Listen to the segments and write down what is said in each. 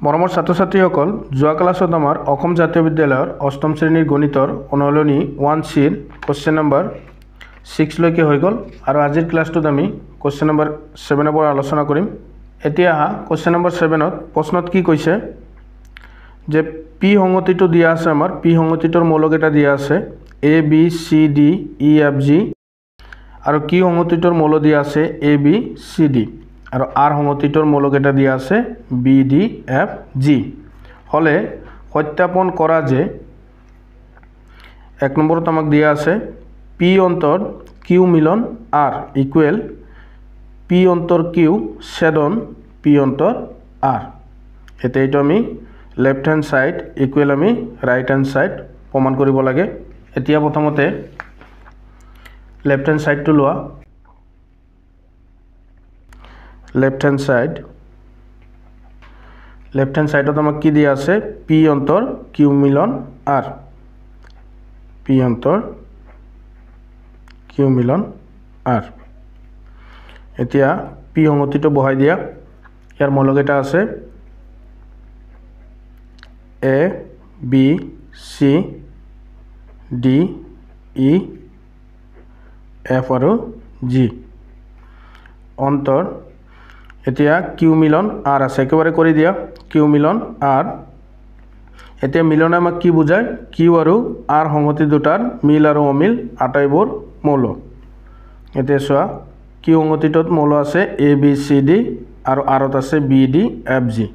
মৰমৰ ছাত্ৰ-ছাত্ৰীসকল, যোৱা ক্লাছত আমাৰ অসম জাতীয় বিদ্যালয়ৰ অষ্টম শ্ৰেণীৰ গণিতৰ অনুশীলনী 1C কোৱেশ্চন নম্বৰ 6 লৈকে হৈ গ'ল আৰু আজিৰ ক্লাছটোত আমি কোৱেশ্চন নম্বৰ 7 পৰা আলোচনা কৰিম। এতিয়া আহা কোৱেশ্চন নম্বৰ 7ত প্ৰশ্নত কি কৈছে যে পি সংহতিটো দিয়া আছে, আমাৰ পি সংহতিটোৰ মৌলকেইটা দিয়া আছে A B C D E F G, আৰু কিউ সংহতিটোৰ মৌল দিয়া আছে এ বি চি ডি, আৰু আৰ সংহতিটোৰ মৌলকেইটা দিয়া আছে বি ডি এফ জি। হলে সত্যাপন কৰা যে 1 নম্বৰত আমাক দিয়া আছে পি অন্তৰ কিউ মিলন আৰ ইকুৱেল পি অন্তৰ কিউ ছেদন পি অন্তৰ আৰ। এতিয়া এইটো আমি লেফট হেণ্ড সাইড ইকুৱেল আমি ৰাইট হেণ্ড সাইড প্ৰমাণ কৰিব লাগে। এতিয়া প্ৰথমতে লেফট হেণ্ড সাইডটো লোৱা। লেফট হেণ্ড সাইডত আমাক কি দিয়া আছে পি অন্তৰ কিউ মিলন আৰ, পি অন্তৰ কিউ মিলন আৰ। এতিয়া পি সংহতিটো বহাই দিয়া। ইয়াৰ মৌলকেইটা আছে A B C D E F আৰু জি। অন্তৰ এতিয়া কিউ মিলন আৰ আছে, একেবাৰে কৰি দিয়া কিউ মিলন আৰ। এতিয়া মিলনে আমাক কি বুজায়, কিউ আৰু আৰ সংহতি দুটাৰ মিল আৰু অমিল আটাইবোৰ মৌল। এতিয়া চোৱা কিউ সংহতিটোত মৌল আছে এ বি চি ডি আৰু আৰত আছে বি ডি এফ জি।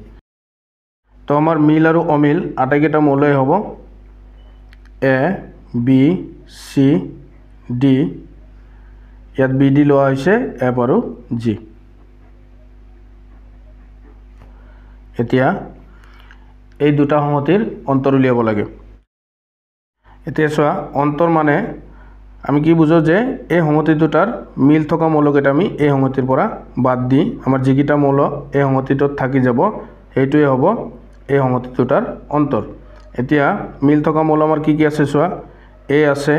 তো আমাৰ মিল আৰু অমিল আটাইকেইটা মৌলই হ'ব এ বি চি ডি, ইয়াত বি ডি লোৱা হৈছে এফ আৰু জি। এতিয়া এই দুটা সংহতিৰ অন্তৰ উলিয়াব লাগে। এতিয়া চোৱা অন্তৰ মানে আমি কি বুজো যে এই সংহতি দুটাৰ মিল থকা মৌলকেইটা আমি এই সংহতিৰ পৰা বাদ দি আমাৰ যিকেইটা মৌল এই সংহতিটোত থাকি যাব সেইটোৱে হ'ব এই সংহতি দুটাৰ অন্তৰ। এতিয়া মিল থকা মৌল আমাৰ কি কি আছে চোৱা, এ আছে,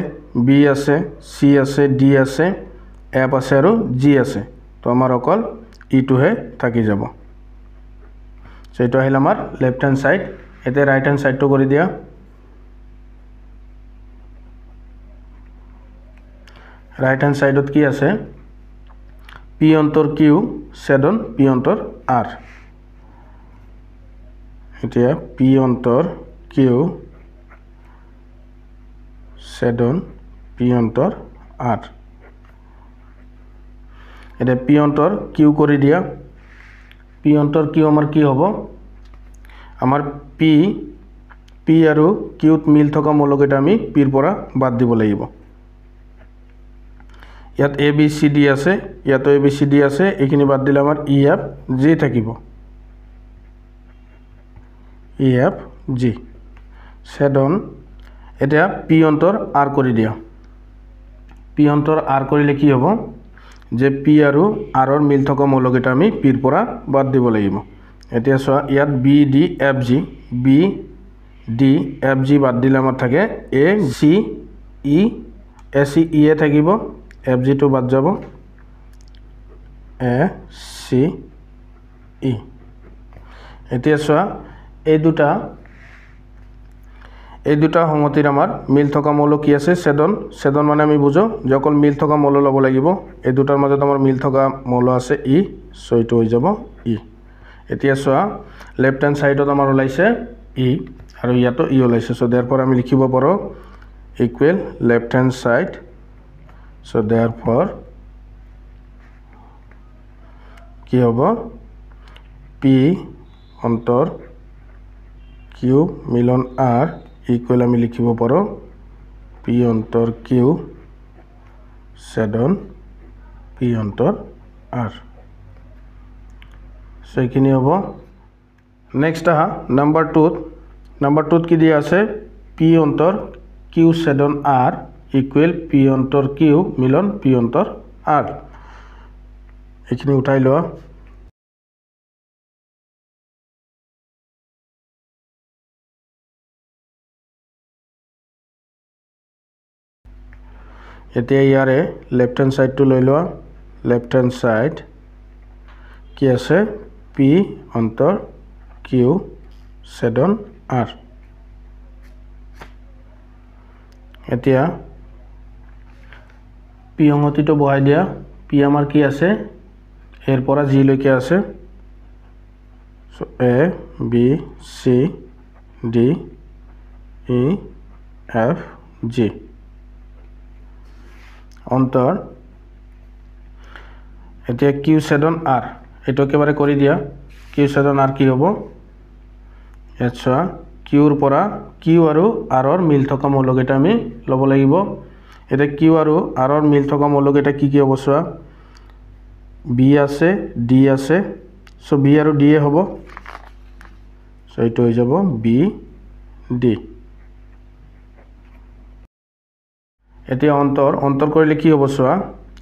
বি আছে, চি আছে, ডি আছে, এফ আছে আৰু জি আছে। তো আমাৰ অকল ইটোহে থাকি যাব। এইটো আহিল আমাৰ লেফট হেণ্ড সাইড। এতিয়া ৰাইট হেণ্ড সাইডটো কৰি দিয়া। ৰাইট হেণ্ড সাইডত কি আছে পি অন্তৰ কিউ ছেদন পি অন্তৰ আৰ। এতিয়া পি অন্তৰ কিউ ছেদন পি অন্তৰ আৰ। এতিয়া পি অন্তৰ কিউ কৰি দিয়া। পি অন্তৰ কিউ আমাৰ কি হ'ব, আমাৰ পি আৰু কিউত মিল থকা মৌলকেইটা আমি পিৰ পৰা বাদ দিব লাগিব। ইয়াত এ বি চি ডি আছে, ইয়াতো এ বি চি ডি আছে, এইখিনি বাদ দিলে আমাৰ ই এফ জি থাকিব, ই এফ জি ছেদন। এতিয়া পি অন্তৰ আৰ কৰি দিয়া। পি অন্তৰ আৰ কৰিলে কি হ'ব যে পি আৰু আৰৰ মিল থকা মৌলকেইটা আমি পিৰ পৰা বাদ দিব লাগিব। এতিয়া চোৱা ইয়াত B D F G, B D F G বাদ দিলে আমাৰ থাকে এ চি ই, এ চি ই এ থাকিব, এফ জিটো বাদ যাব, এ চি ই। এতিয়া চোৱা এই দুটা সংহতিৰ আমাৰ মিল থকা মৌল কি আছে ছেদন। ছেদন মানে আমি বুজো যে অকল মিল থকা মৌল ল'ব লাগিব। এই দুটাৰ মাজত আমাৰ মিল থকা মৌল আছে ই, চ' এইটো হৈ যাব ই। এতিয়া চোৱা লেফট হেণ্ড সাইডত আমাৰ ওলাইছে ই আৰু ইয়াতো ই ওলাইছে। চ' দেয়াৰ ফৰ আমি লিখিব পাৰোঁ equal left hand side. So' therefore কি হ'ব পি অন্তৰ কিউ মিলন আৰ ইকুৱেল আমি লিখিব পাৰোঁ পি অন্তৰ কিউ ছেদন পি অন্তৰ আৰ। চ' এইখিনি হ'ব। নেক্সট আহা নাম্বাৰ টুত কি দিয়া আছে পি অন্তৰ কিউ ছেদন আৰ ইকুৱেল পি অন্তৰ কিউ মিলন পি অন্তৰ আৰ। এইখিনি উঠাই লোৱা। এতিয়া ইয়াৰে লেফট হেণ্ড সাইডটো লৈ লোৱা। লেফট হেণ্ড সাইড কি আছে পি অন্তৰ কিউ ছেদন R এতিয়া পি সংহতিটো বহাই দিয়া পি আমাৰ কি আছে এৰ পৰা জি লৈকে আছে so A B C D E F G অন্তৰ এতিয়া কিউ ছেদন R এটো একেবাৰে কৰি দিয়া কিউ ছেদন R কি হ'ব আচ্ছা কিউৰ পৰা কিউ আৰু R ৰ মিল থকা মৌলকেইটা আমি ল'ব লাগিব এটা কিউ আৰু R ৰ মিল থকা মৌলকেইটা কি কি হ'ব চোৱা বি আছে ডি আছে সো বি আৰু ডি এ হ'ব সো এটো হৈ যাব বি ডি এতিয়া অন্তৰ কৰিলে কি হ'ব চোৱা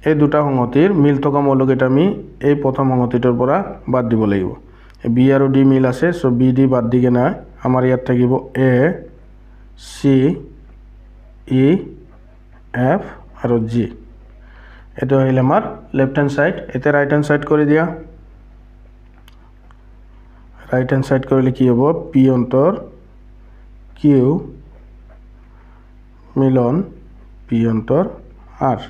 এই দুটা সংহতিৰ মিল থকা মৌলকেইটা আমি এই প্ৰথম সংহতিটোৰ পৰা বাদ দিব লাগিব বি আৰু ডি মিল আছে সো বি ডি বাদ দি কেনে আমাৰ ইয়াত থাকিব এ সি ই এফ আৰু জি এটো হইল আমাৰ লেফট হ্যান্ড সাইড এতে রাইট হ্যান্ড সাইড করে দিয়া রাইট হ্যান্ড সাইড করলে কি হবো পি অন্তর কিউ মিলন পি অন্তর আর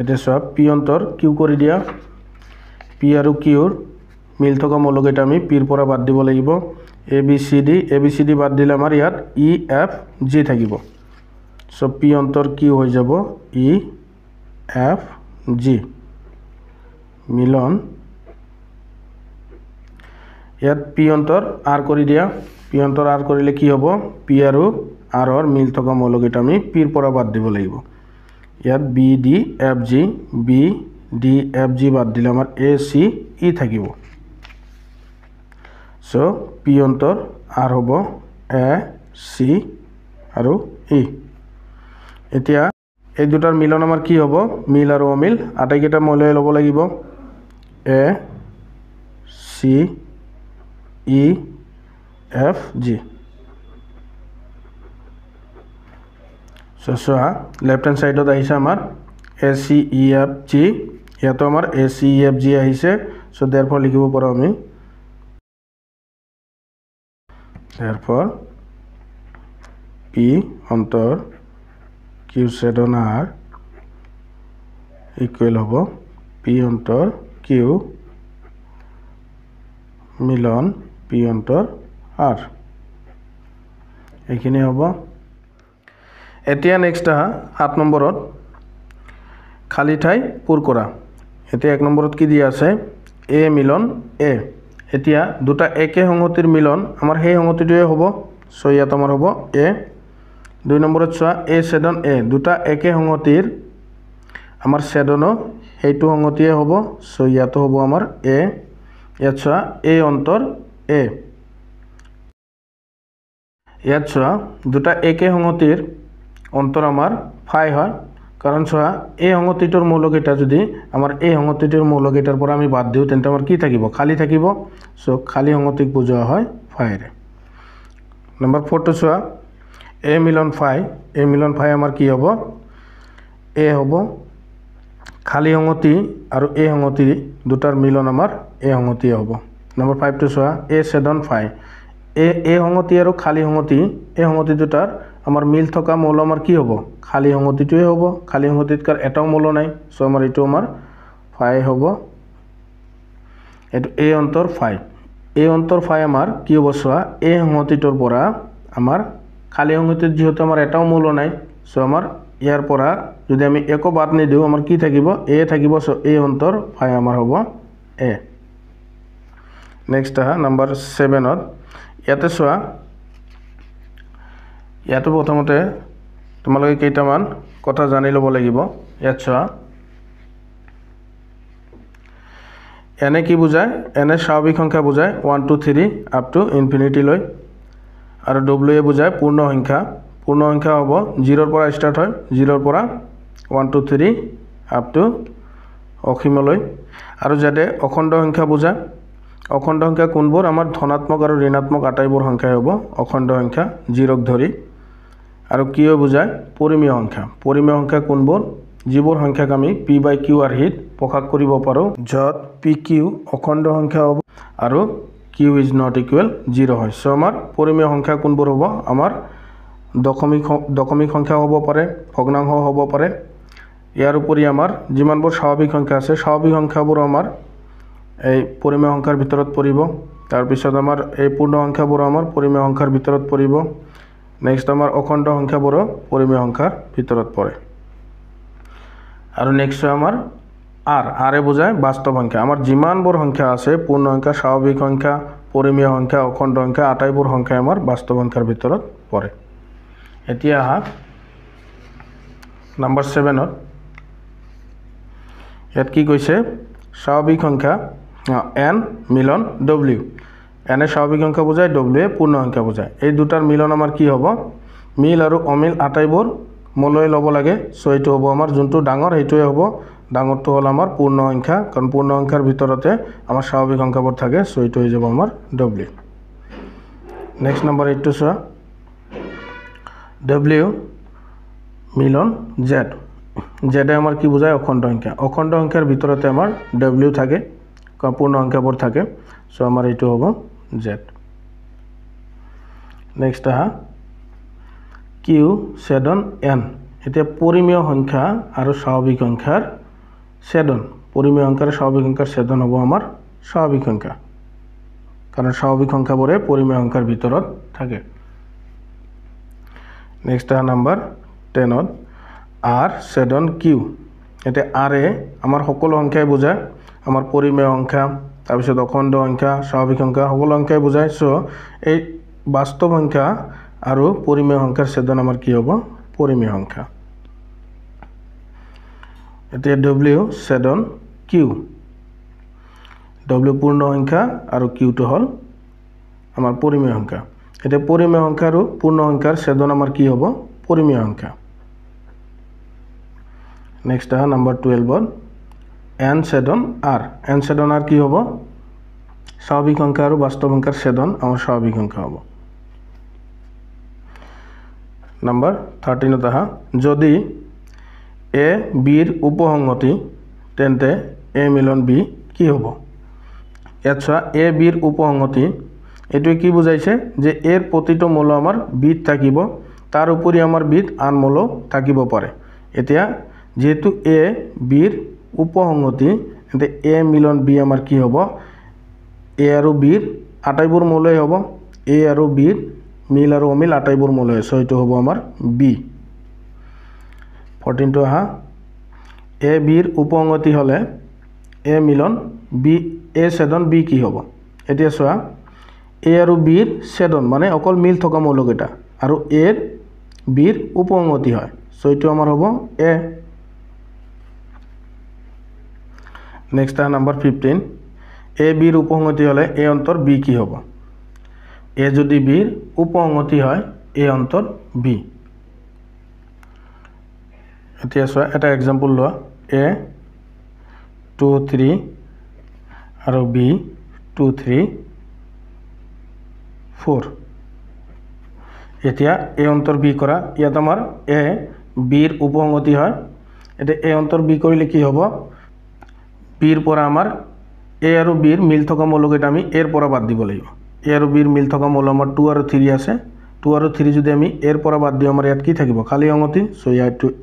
এতে সব পি অন্তর কিউ করে দিয়া পি আৰু কিউৰ মিল থকা মৌলকেইটা আমি পিৰ পৰা বাদ দিব লাগিব এ বি সি ডি বাদ দিলে আমাৰ ইয়াত ই এফ জি থাকিব সো পি অন্তৰ কিউ হৈ যাব ই এফ জি মিলন ইয়াত পি অন্তৰ আৰ কৰি দিয়া পি অন্তৰ আৰ কৰিলে কি হ'ব পি আৰু আৰ ৰ মিল থকা মৌলকেইটা আমি পিৰ পৰা বাদ দিব লাগিব ইয়াত B D F G B D F G বাদ দিলে আমাৰ এ সি ই থাকিব সো পি অন্তৰ আৰ হ'ব এ সি আৰু ই এতিয়া এই দুটাৰ মিলন আমাৰ কি হ'ব মিল আৰু অমিল আটাইকেইটা মৌলই ল'ব লাগিব A C E F G so left hand সাইডত আহিছে আমাৰ A C E F G ইয়াতো আমাৰ A C E F G আহিছে সো দেয়াৰফৰ লিখিব পাৰো আমি দেয়াৰফৰ পি অন্তৰ কিউ ছেদন আৰ ইকুৱেল হ'ব পি অন্তৰ কিউ মিলন পি অন্তৰ আৰ এইখিনি হ'ব এতিয়া নেক্সট আহা 7 নম্বৰত খালি ঠাই পূৰ কৰা এতিয়া 1 নম্বৰত কি দিয়া আছে এ মিলন এ এতিয়া দুটা একে সংহতিৰ মিলন আমাৰ সেই সংহতিটোৱে হ'ব সো ইয়াত আমাৰ হ'ব এ 2 নম্বৰত চোৱা এ ছেদন এ দুটা একে সংহতিৰ আমাৰ ছেদনো সেইটো সংহতিয়ে হ'ব সো ইয়াতো হ'ব আমাৰ এ ইয়াত চোৱা এ অন্তৰ এ ইয়াত চোৱা দুটা একে সংহতিৰ অন্তৰ আমাৰ ফাই হয় কাৰণ চোৱা এই সংহতিটোৰ মৌলকেইটা যদি আমাৰ এই সংহতিটোৰ মৌলকেইটাৰ পৰা আমি বাদ দিও তেন্তে আমাৰ কি থাকিব খালি থাকিব সো খালি সংহতিক বুজোৱা হয় ফাইৰে নম্বৰ 4 টো চোৱা এ মিলন ফাই আমাৰ কি হ'ব এ হ'ব খালি সংহতি আৰু এ সংহতি দুটাৰ মিলন আমাৰ এ সংহতি হ'ব নম্বৰ 5 টো চোৱা এ ছেদন ফাই এ সংহতি আৰু খালি সংহতি এই সংহতি দুটাৰ আমাৰ মিল থকা মৌল আমাৰ কি হ'ব খালি সংহতিটোৱে হ'ব খালি সংহতিতকাৰ এটাও মৌল নাই সো আমাৰ এটো আমাৰ ফাই হ'ব এটো এ অন্তৰ ফাই আমাৰ কি হ'ব চোৱা এ সংহতিটোৰ পৰা আমাৰ খালি সংহতিত যেহেতু আমাৰ এটাও মৌল নাই সো আমাৰ ইয়াৰ পৰা যদি আমি একো বাদ নিদিও আমাৰ কি থাকিব এ থাকিব সো এ অন্তৰ ফাই আমাৰ হ'ব এ নেক্সট আহা নম্বৰ 7 ত ইয়াতে চোৱা ইয়াতো প্ৰথমতে তোমালোকে কেইটামান কথা জানি ল'ব লাগিব ইয়াত চোৱা এনে কি বুজায় এনে স্বাভাৱিক সংখ্যা বুজায় 1 2 3 আপ টু ইনফিনিটি লৈ আৰু ডব্লিউ এ বুজায় পূৰ্ণ সংখ্যা হ'ব 0 ৰ পৰা ষ্টাৰ্ট হয় 0 ৰ পৰা 1 2 3 আপ টু অসীমলৈ আৰু যাতে অখণ্ড সংখ্যা বুজায় অখণ্ড সংখ্যা কোনবোৰ আমাৰ ধনাত্মক আৰু ঋণাত্মক আটাইবোৰ সংখ্যাই হ'ব অখণ্ড সংখ্যা 0 ক ধৰি আৰু কিয় বুজায় পৰিমেয় সংখ্যা কোনবোৰ যিবোৰ সংখ্যাক আমি p/q আৰ্হিত প্ৰকাশ কৰিব পাৰো যত p q অখণ্ড সংখ্যা হ'ব আৰু কিউ ইজ নট ইকুৱেল 0 হয়। চ' আমাৰ পৰিমেয় সংখ্যা কোনবোৰ হ'ব? আমাৰ দশমিক সংখ্যা হ'ব পাৰে, ভগ্নাংশ হ'ব পাৰে। ইয়াৰ উপৰি আমাৰ যিমানবোৰ স্বাভাৱিক সংখ্যা আছে, স্বাভাৱিক সংখ্যাবোৰ আমাৰ এই পৰিমেয় সংখ্যাৰ ভিতৰত পৰিব। তাৰপিছত আমাৰ এই পূৰ্ণ সংখ্যাবোৰ আমাৰ পৰিমেয় সংখ্যাৰ ভিতৰত পৰিব। নেক্সট আমাৰ অখণ্ড সংখ্যাবোৰো পৰিমেয় সংখ্যাৰ ভিতৰত পৰে। আৰু নেক্সট আমাৰ আৰে বুজায় বাস্তৱ সংখ্যা। আমাৰ যিমানবোৰ সংখ্যা আছে, পূৰ্ণ সংখ্যা, স্বাভাৱিক সংখ্যা, পৰিমেয় সংখ্যা, অখণ্ড সংখ্যা, আটাইবোৰ সংখ্যাই আমাৰ বাস্তৱ সংখ্যাৰ ভিতৰত পৰে। এতিয়া আহা নম্বৰ 7ত। ইয়াত কি কৈছে? স্বাভাৱিক সংখ্যা এন মিলন ডব্লিউ। এনে স্বাভাৱিক সংখ্যা বুজায়, ডব্লিউয়ে পূৰ্ণ সংখ্যা বুজায়। এই দুটাৰ মিলন আমাৰ কি হ'ব? মিল আৰু অমিল আটাইবোৰ মলৈ ল'ব লাগে। চ' এইটো হ'ব আমাৰ যোনটো ডাঙৰ সেইটোৱে হ'ব। ডাঙৰটো হ'ল আমাৰ পূৰ্ণ সংখ্যা, কাৰণ পূৰ্ণ সংখ্যাৰ ভিতৰতে আমাৰ স্বাভাৱিক সংখ্যাবোৰ থাকে। চ' এইটো হৈ যাব আমাৰ ডব্লিউ। নেক্সট নম্বৰ 8টো চোৱা। ডব্লিউ মিলন জেড। জেডে আমাৰ কি বুজায়? অখণ্ড সংখ্যা। অখণ্ড সংখ্যাৰ ভিতৰতে আমাৰ ডব্লিউ থাকে, কাৰণ পূৰ্ণ সংখ্যাবোৰ থাকে। চ' আমাৰ এইটো হ'ব জেড। নেক্সট আহা কিউ ছেদন এন। এতিয়া পৰিমেয় সংখ্যা আৰু স্বাভাৱিক সংখ্যাৰ ছেদন। পৰিমেয় সংখ্যাৰ স্বাভাৱিক সংখ্যাৰ ছেদন হ'ব আমাৰ স্বাভাৱিক সংখ্যা, কাৰণ স্বাভাৱিক সংখ্যাবোৰে পৰিমেয় সংখ্যাৰ ভিতৰত থাকে। নেক্সট আহা নম্বৰ 10ত আৰ ছেদন কিউ। এতিয়া আৰে আমাৰ সকলো সংখ্যাই বুজায়, আমাৰ পৰিমেয় সংখ্যা, তাৰপিছত অখণ্ড সংখ্যা, স্বাভাৱিক সংখ্যা, সকলো সংখ্যাই বুজায়। চ' এই বাস্তৱ সংখ্যা আৰু পৰিমেয় সংখ্যাৰ ছেদন আমাৰ কি হ'ব? পৰিমেয় সংখ্যা। এতিয়া ডব্লিউ ছেদন কিউ। ডব্লিউ পূৰ্ণ সংখ্যা আৰু কিউটো হ'ল আমাৰ পৰিমেয় সংখ্যা। এতিয়া পৰিমেয় সংখ্যা আৰু পূৰ্ণ সংখ্যাৰ ছেদন আমাৰ কি হ'ব? পৰিমেয় সংখ্যা। নেক্সট আহা নম্বৰ 12ত এন ছেদন আৰ। এন ছেদন আৰ কি হ'ব? স্বাভাৱিক সংখ্যা আৰু বাস্তৱ সংখ্যাৰ ছেদন আমাৰ স্বাভাৱিক সংখ্যা হ'ব। নম্বৰ 13ত আহা যদি এ বিৰ উপসংগতি, তেন্তে এ মিলন বি কি হ'ব? ইয়াত চোৱা, এ বিৰ উপসংগতি এইটোৱে কি বুজাইছে? যে এৰ প্ৰতিটো মূল আমাৰ বিত থাকিব, তাৰ উপৰি আমাৰ বিত আন মূলো থাকিব পাৰে। এতিয়া যেহেতু এ বিৰ উপসংগতি, তেন্তে এ মিলন বি আমাৰ কি হ'ব? এ আৰু বিৰ আটাইবোৰ মূলেই হ'ব। এ আৰু বিৰ মিল আৰু অমিল আটাইবোৰ মূলেই। চ' এইটো হ'ব আমাৰ বি। 14টো আহা এ বিৰ উপসংগতি হ'লে এ মিলন বি, এ ছেদন বি কি হ'ব? এতিয়া চোৱা, এ আৰু বিৰ ছেদন মানে অকল মিল থকা মৌলকেইটা, আৰু এৰ বিৰ উপসংগতি হয়। চ' এইটো আমাৰ হ'ব এ। নেক্সট আহা নম্বৰ 15। এ বিৰ উপসংগতি হ'লে এ অন্তৰ বি কি হ'ব? এ যদি বিৰ উপসংগতি হয়, এ অন্তৰ বি। এতিয়া চোৱা, এটা এক্সাম্পল লোৱা। এ 2 3 আৰু বি 2 3 4। এতিয়া এ অন্তৰ বি কৰা। ইয়াত আমাৰ এ বিৰ উপসংগতি হয়। এতিয়া এ অন্তৰ বি কৰিলে কি হ'ব? বিৰ পৰা আমাৰ এ আৰু বিৰ মিল থকা মৌলকেইটা আমি এৰ পৰা বাদ দিব লাগিব। এ আৰু বিৰ মিল থকা মৌল আমাৰ 2 আৰু 3 আছে। 2 আৰু 3 যদি আমি এৰ পৰা বাদ দিওঁ, আমাৰ ইয়াত কি থাকিব? খালী সংগতি। চ'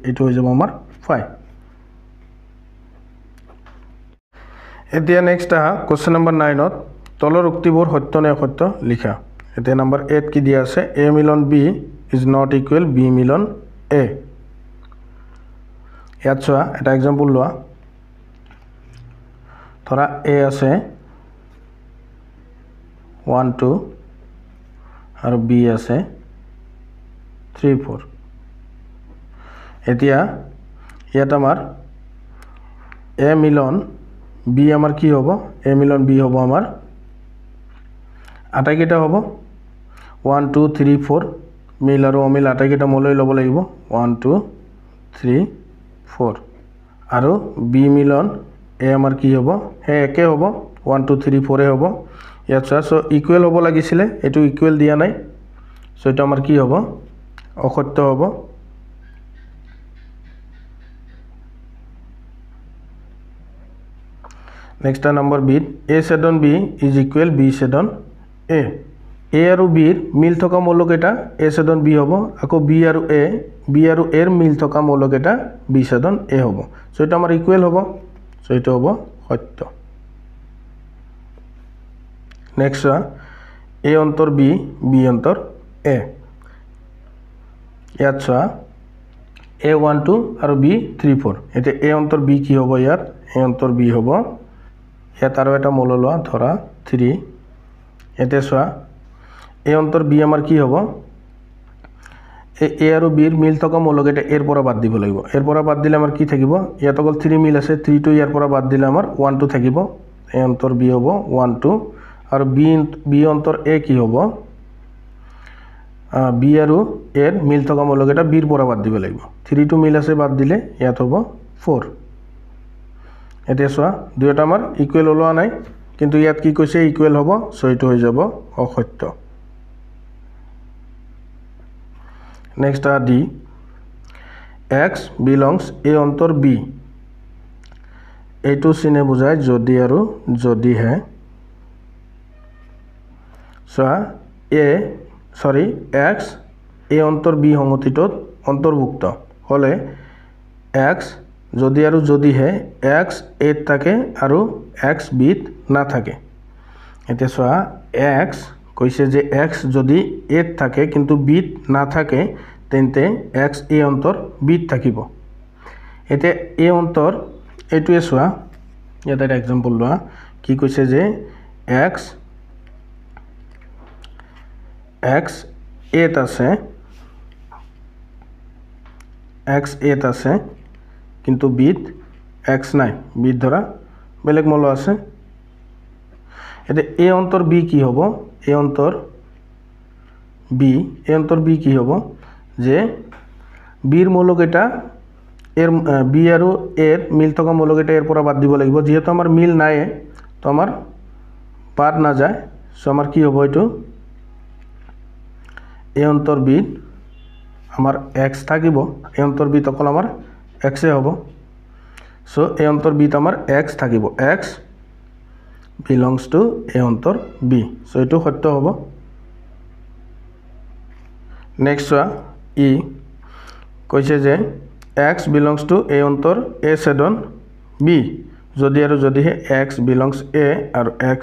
এইটো হৈ যাব আমাৰ 5। এতিয়া নেক্সট আহা কুৱেশ্যন নম্বৰ 9ত তলৰ উক্তিবোৰ সত্য নে অসত্য লিখা। এতিয়া নম্বৰ 8 কি দিয়া আছে? এ মিলন B is not equal B মিলন এ। ইয়াত চোৱা, এটা এক্সাম্পল লোৱা। ধৰা এ আছে 1 2 আৰু বি আছে 3 4। এতিয়া ইয়াত আমাৰ এ মিলন বি আমাৰ কি হ'ব? এ মিলন বি হ'ব আমাৰ আটাইকেইটা হ'ব 1 2 3 4। মিল আৰু অমিল আটাইকেইটা মলৈ ল'ব লাগিব। 1 2 3 4। আৰু বি মিলন এ আমাৰ কি হ'ব? সেই একে হ'ব, 1 2 3 4 হ'ব। ইয়াত চোৱা, চ' ইকুৱেল হ'ব লাগিছিলে, এইটো ইকুৱেল দিয়া নাই। চ' এইটো আমাৰ কি হ'ব? অসত্য হ'ব। নেক্সট নম্বৰ বিত এ ছেদন বি ইজ ইকুৱেল বি ছেদন এ আৰু বিৰ মিল থকা মৌলকেইটা এ ছেদন বি হ'ব আকৌ বি আৰু এৰ মিল থকা মৌলকেইটা বি ছেদন এ হ'ব সো এটা আমাৰ ইকুৱেল হ'ব সো এইটো হ'ব সত্য নেক্সট এ অন্তৰ বি বি অন্তৰ এ ইয়াত চোৱা A12 আৰু B34 এতিয়া A অন্তৰ B কি হ'ব ইয়াত A অন্তৰ B হ'ব ইয়াত আৰু এটা মৌল লোৱা ধৰা 3 এতিয়া চোৱা A অন্তৰ B আমাৰ কি হ'ব A আৰু B ৰ মিল থকা মৌলকেইটা এৰ পৰা বাদ দিব লাগিব এৰ পৰা বাদ দিলে আমাৰ কি থাকিব ইয়াত অকল 3 মিল আছে 3 টো ইয়াৰ পৰা বাদ দিলে আমাৰ 1 2 থাকিব A অন্তৰ B হ'ব 1 2 আৰু B অন্তৰ A কি হ'ব বি আৰু এৰ মিল থকা মৌলকেইটা বিৰ পৰা বাদ দিব লাগিব 3 টো মিল আছে বাদ দিলে ইয়াত হ'ব 4 এতিয়া চোৱা দুইটা আমাৰ ইকুৱেল ওলোৱা নাই কিন্তু ইয়াত কি কৈছে ইকুৱেল হ'ব সো এইটো হৈ যাব অসত্য নেক্সট ডি x বিলংস এ অন্তৰ বি এইটো চিনে বুজায় যদি আৰু যদিহে চোৱা x এ অন্তৰ বি সংগতিটোত অন্তৰ্ভুক্ত হলে x যদি আৰু যদিহে x এত থাকে আৰু x বিত না থাকে এতিয়া চোৱা x কৈছে যে x যদি এত থাকে কিন্তু বিত না থাকে তেন্তে x এ অন্তৰ বিত থাকিব এতিয়া এ অন্তৰ এইটোৱে চোৱা ইয়াত এটা এক্সাম্পল লোৱা কি কৈছে যে x এত আছে কিন্তু বিত x নাই বিত ধৰা বেলেগ মৌল আছে এটা এ অন্তৰ বি কি হ'ব এ অন্তৰ বি কি হ'ব যে বিৰ মৌলকেইটা এৰ বি আৰু এৰ মিল থকা মৌলকেইটা এৰ পৰা বাদ দিব লাগিব যেহেতু আমাৰ মিল নাই তো আমাৰ বাদ না যায় সো আমাৰ কি হ'ব এইটো এ অন্তৰ বি আমাৰ x থাকিব এ অন্তৰ বি অকল আমাৰ x এ হ'ব সো এ অন্তৰ বি আমাৰ x থাকিব x belongs to এ অন্তৰ বি সো এইটো সত্য হ'ব নেক্সট ই কৈছে যে x belongs to এ অন্তৰ এ ছেদন বি যদি আৰু যদিহে x belongs a আৰু x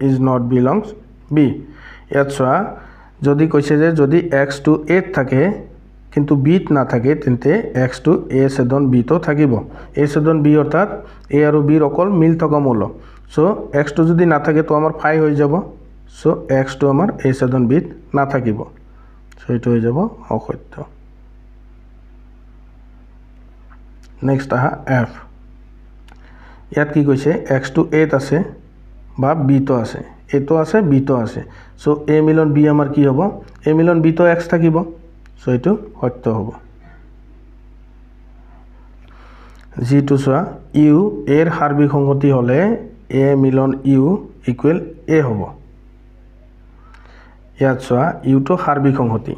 is not belongs b ইয়াত চোৱা যদি কৈছে যে যদি x to a থাকে কিন্তু বিত না থাকে তেন্তে x to a ছেদন b তো থাকিব a ছেদন b অৰ্থাৎ a আৰু b ৰ অকল মিল থকা মৌল সো x to যদি না থাকে তো আমাৰ ফাই হৈ যাব সো x to আমাৰ a ছেদন b না থাকিব সো এইটো হৈ যাব অসত্য নেক্সট f ইয়াত কি কৈছে x to a আছে বা b তো আছে a তো আছে b তো আছে সো a মিলন b আমাৰ কি হ'ব a মিলন b তো x থাকিব সো এইটো সত্য হ'ব জিটো চোৱা ইউ এৰ হাৰ্বিক সংহতি হলে a মিলন ইউ ইকুৱেল a হ'ব ইয়াত চোৱা ইউ তো হাৰ্বিক সংহতি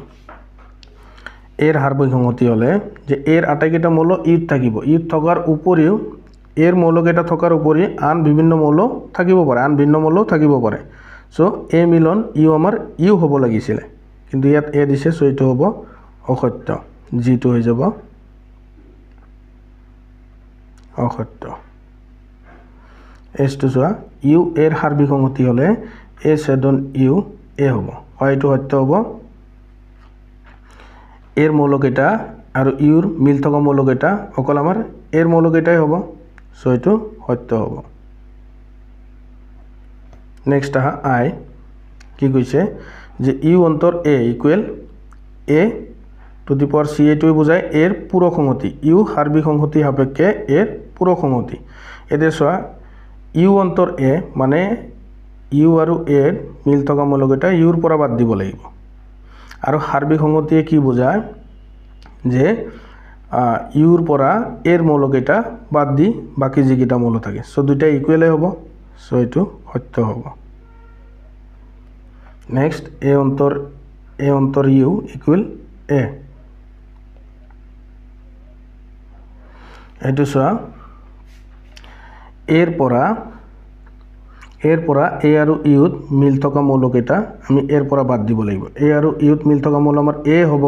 এৰ হাৰ্বিক সংহতি হলে যে এৰ আটাইকেইটা মৌল ইউত থাকিব ইউত থকাৰ উপৰিও এৰ মৌলকেইটা থকাৰ উপৰি আন বিভিন্ন মৌল থাকিব পাৰে আন ভিন্ন মৌল থাকিব পাৰে সো এ মিলন ইউ আমাৰ ইউ হ'ব লাগিছিল কিন্তু ইয়াত এ দিছে সো এইটো হ'ব অসত্য জিটো হৈ যাব অসত্য এস টু চোৱা ইউ এৰ হাৰ্বিক সংহতি হলে এ ছেদন ইউ এ হ'ব হয় এইটো সত্য হ'ব এর মৌলকেইটা আৰু ইউৰ মিল থকা মৌলকেইটা অকল আমাৰ এৰ মৌলকেইটাই হ'ব সো এইটো সত্য হ'ব নেক্সট আই কি কৈছে যে ইউ অন্তৰ A equal A to the power C এইটোৱে বুজায় এৰ পূৰক সংহতি ইউ হাৰ্বিক সংহতি সাপেক্ষে এৰ পূৰক সংহতি এতিয়া চোৱা ইউ অন্তৰ এ মানে ইউ আৰু এৰ মিল থকা মৌলকেইটা ইউৰ পৰা বাদ দিব লাগিব আৰু হাৰ্বিক সংহতিয়ে কি বুজায় যে ইউৰ পৰা এৰ মৌলকেইটা বাদ দি বাকি যিকেইটা মৌল থাকে সো দুইটা ইকুৱেলে হ'ব সো এইটো সত্য হ'ব নেক্সট এ অন্তৰ ইউ ইকুৱেল এ এইটো চোৱা এৰ পৰা এৰ পৰা এ আৰু ইউত মিল থকা মৌলকেইটা আমি এৰ পৰা বাদ দিব লাগিব। এ আৰু ইউত মিল থকা মৌল আমাৰ এ হ'ব,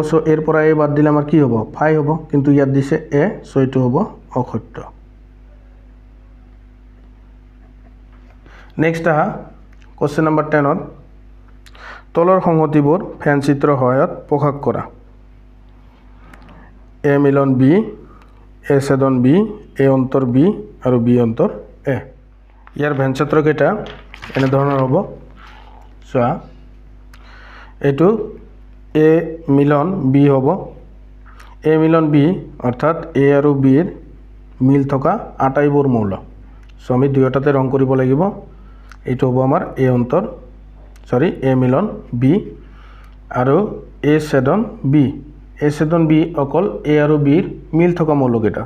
চ' এৰ পৰা এ বাদ দিলে আমাৰ কি হ'ব? ফাই হ'ব, কিন্তু ইয়াত দিছে এ, চ' এইটো হ'ব অসত্য। নেক্সট আহা কুৱেশ্যন নম্বৰ 10ত তলৰ সংহতিবোৰ ফেন চিত্ৰৰ সহায়ত প্ৰকাশ কৰা। এ মিলন বি, এ ছেদন বি, এ অন্তৰ বি আৰু বি অন্তৰ এ। ইয়াৰ ভেনচিত্ৰকেইটা এনেধৰণৰ হ'ব। চোৱা, এইটো এ মিলন বি হ'ব। এ মিলন বি অৰ্থাৎ এ আৰু বিৰ মিল থকা আটাইবোৰ মৌল। চ' আমি দুয়োটাতে ৰং কৰিব লাগিব। এইটো হ'ব আমাৰ এ অন্তৰ এ মিলন বি আৰু এ ছেদন বি। এ ছেদন বি অকল এ আৰু বিৰ মিল থকা মৌলকেইটা।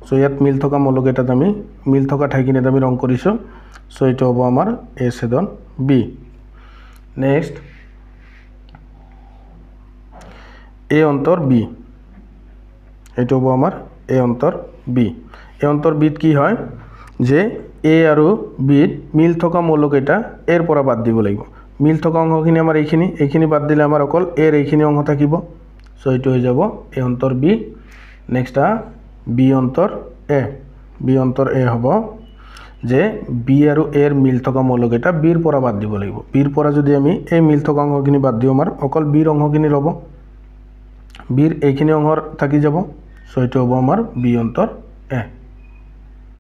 চ' ইয়াত মিল থকা মৌলকেইটাত আমি মিল থকা ঠাইখিনিত আমি ৰং কৰিছোঁ। চ' এইটো হ'ব আমাৰ এ ছেদন বি। নেক্সট এ অন্তৰ বি, এইটো হ'ব আমাৰ এ অন্তৰ বি। এ অন্তৰ বিত কি হয় যে এ আৰু বিত মিল থকা মৌলকেইটা এৰ পৰা বাদ দিব লাগিব। মিল থকা অংশখিনি আমাৰ এইখিনি বাদ দিলে আমাৰ অকল এৰ এইখিনি অংশ থাকিব। চ' এইটো হৈ যাব এ অন্তৰ বি। নেক্সট বি অন্তৰ এ। বি অন্তৰ এ হ'ব যে বি আৰু এৰ মিল থকা মৌলকেইটা বিৰ পৰা বাদ দিব লাগিব। বিৰ পৰা যদি আমি এই মিল থকা অংশখিনি বাদ দিওঁ, আমাৰ অকল বিৰ অংশখিনি ৰ'ব, বিৰ এইখিনি অংশ থাকি যাব। চ' এইটো হ'ব আমাৰ বি অন্তৰ এ।